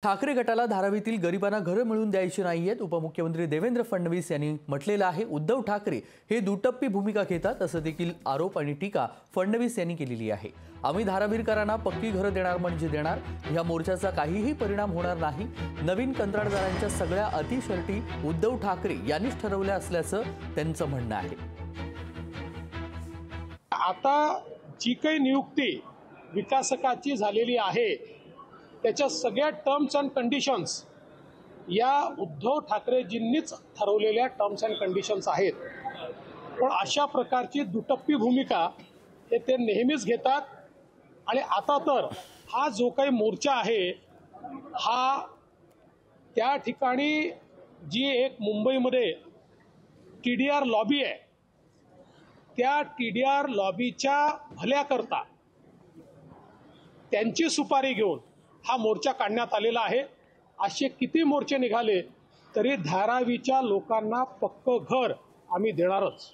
ठाकरे गटाला धारावीतील गरिबांना घरं मिळून द्यायची नाहीयेत। उपमुख्यमंत्री देवेंद्र फडणवीस यांनी म्हटलेलं आहे। उद्धव ठाकरे हे दुटप्पी भूमिका घेतात असं देखील आरोप आणि टीका फडणवीस यांनी केलेली आहे। आम्ही धारावीकरांना पक्की घरं देणार म्हणजे देणार, या मोर्चाचा काहीही परिणाम होणार नाही। नवीन कंत्राटदारांच्या सगळ्या अटी शर्ती उद्धव ठाकरे यांनीच ठरवल्या असल्याचं त्यांचं म्हणणं आहे। आता जी काही नियुक्ती विकासकाची झालेली आहे त्याच्या सगळ्या टर्म्स अँड कंडिशन्स या उद्धव ठाकरेजींनीच ठरवलेल्या टर्म्स अँड कंडिशन्स आहेत। पण अशा प्रकारची दुटप्पी भूमिका हे ते नेहमीच घेतात आणि आता तर हा जो काही मोर्चा आहे हा त्या ठिकाणी जी एक मुंबईमध्ये TDR लॉबी आहे त्या TDR लॉबीच्या भल्याकरता त्यांची सुपारी घेऊन हा मोर्चा काढण्यात आलेला आहे। असे किती मोर्चे निघाले तरी धारावीच्या लोकांना पक्क घर आम्ही देणारच।